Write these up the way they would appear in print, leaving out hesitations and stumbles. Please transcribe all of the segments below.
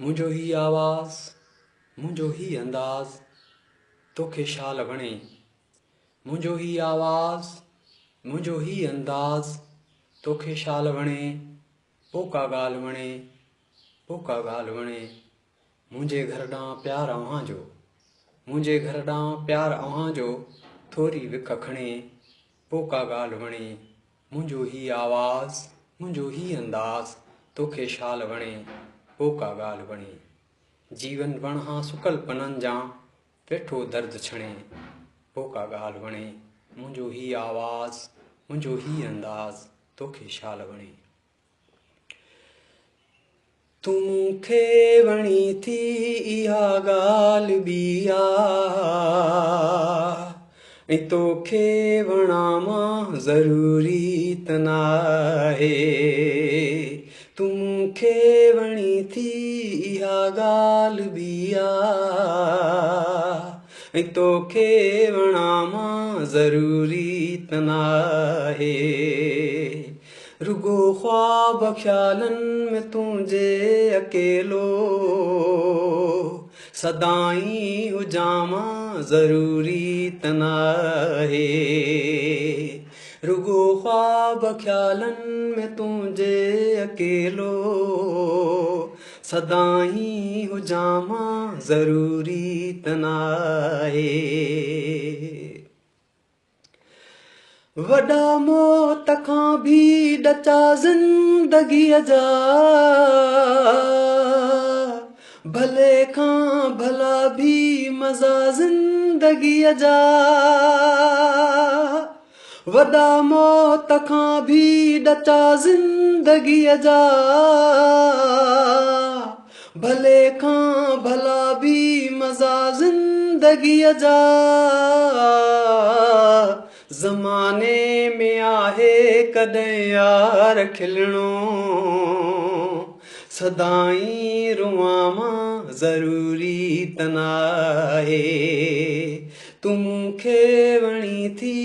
मुंहिंजो ही आवाज़ मुंहिंजो ही अंदाज़ तोखे छा लॻणे। मुंहिंजो ही आवाज़ मुंहिंजो ही अंदाज़ तोखे छा लॻणे। पोइ का ॻाल्हि वणे पोइ का ॻाल्हि वणे। मुंहिंजे घर ॾांहुं प्यार अव्हां जो मुंहिंजे घर ॾांहुं प्यार अव्हां जो थोरी विख खणे। पोइ का ॻाल्हि वणे। मुंहिंजो ही आवाज़ मुंहिंजो ही अंदाज़ तोखे छा लॻणे। पोइ का ॻाल्हि वणे। जीवन वणहां सुकल पननि जा वेठो दर्द छणे। पोइ का ॻाल्हि वणे। मुंहिंजो ही आवाज़ मुंहिंजो ही अंदाज़ तोखे छा लॻणे। तूं मूंखे वणी थी इहा ॻाल्हि बि आहे ऐं तोखे वणा मां ज़रूरी त नाहे। तूं मूंखे वणी थी इहा ॻाल्हि बि आहे ऐं तोखे वणा मां ज़रूरी त नाहे। रुगो ख्वाब ख़्यालनि में तुंहिंजे अकेलो सदाई हुजां मां ज़रूरी त नाहे। रुगो ख्वाब ख़्यालनि में तुंहिंजे अकेलो सदाई हुजां मां ज़रूरी त नाहे। वॾा मौत खां बि ॾचा ज़िंदगीअ जा भले खां भला बि मज़ा ज़िंदगीअ जा। वॾा मौत खां बि ॾचा ज़िंदगीअ जा भले खां भला बि मज़ा ज़िंदगीअ जा। ज़माने में आहे कॾहिं यार खिलणो सदाई रुआं मां ज़रूरी त नाहे। तूं मूंखे वणी थी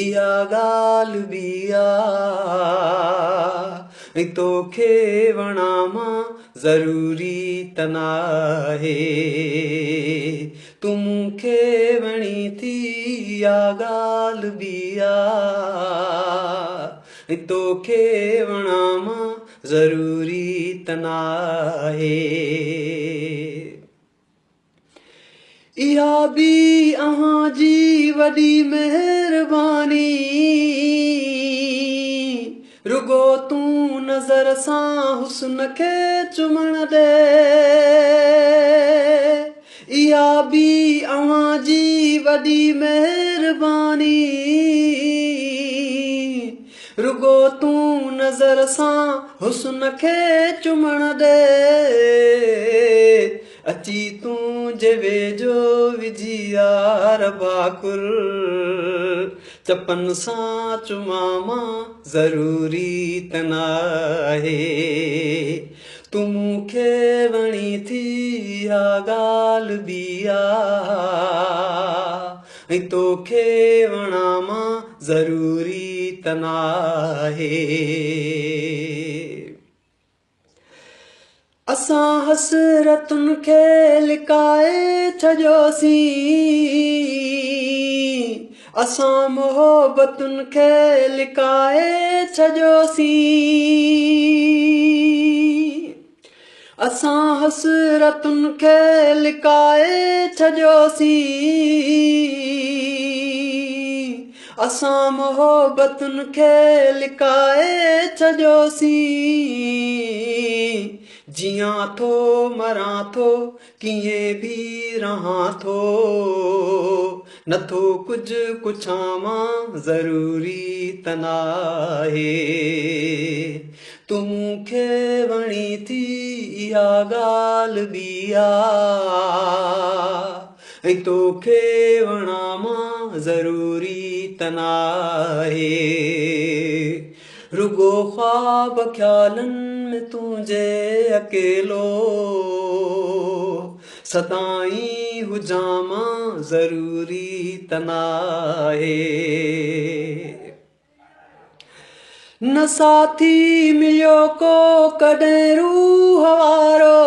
इहा ॻाल्हि बि आहे ऐं तोखे वणा मां ज़रूरी त नाहे। तूं मूंखे वणी थी इहा ॻाल्हि बि आहे ऐं तोखे वणा मां ज़रूरी त नाहे। इहा बि अव्हां जी वॾी महिरबानी रुगो तूं नज़र सां हुस्न खे चुमण ॾे। इहा बि अव्हां जी वॾी महिरबानी रुगो तूं नज़र सां हुस्न खे चुमण ॾे। अची तूं जे वेझो विझी यार भाकुर चपन सां चुमां मां ज़रूरी त नाहे। तूं मूंखे वणी थी इहा ॻाल्हि बि आहे ऐं तोखे वणा मां ज़रूरी त नाहे। असां हसरतुनि खे लिकाए छॾियोसीं असां मोहबतुनि खे लिकाए छॾियोसीं। असां हसरतुनि खे लिकाए छॾियोसीं असां मोहबतुनि खे लिकाए छॾियोसीं। जियां थो मरां थो कीअं बि रहां थो नथो कुझु पुछां मां ज़रूरी त नाहे। तूं मूंखे वणी थी इहा ॻाल्हि बि आहे ऐं तोखे वणा मां ज़रूरी त नाहे। रुगो ख्वाब ख़्यालनि में तुंहिंजे अकेलो सदाई हुजां मां ज़रूरी त नाहे। न साथी मिलियो को कॾहिं रूह वारो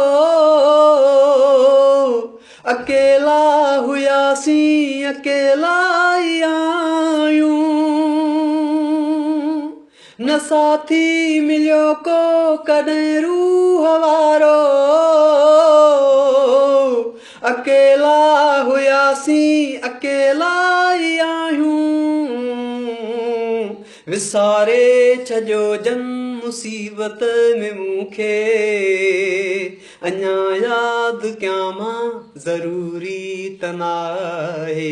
अकेला हुयासीं अकेला ई आहियूं, न साथी मिलियो को कॾहिं रूह वारो। अकेला हुयासीं अकेला ई आहियूं, विसारे छॾियो जन मुसीबत में मूंखे। अञा यादि कयां मां ज़रूरी त नाहे,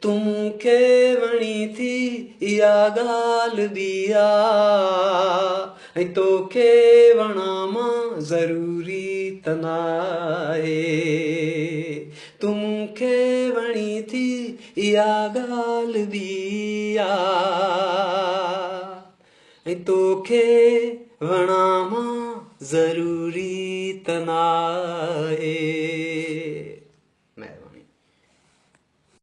तूं मूंखे वणी थी इहा ॻाल्हि बि आहे, ऐं तोखे वणा मां ज़रूरी त नाहे। तूं मूंखे वणी थी इहा ॻाल्हि बि आहे, ऐं तोखे वणा मां ज़रूरी त नाहे। महिरबानी।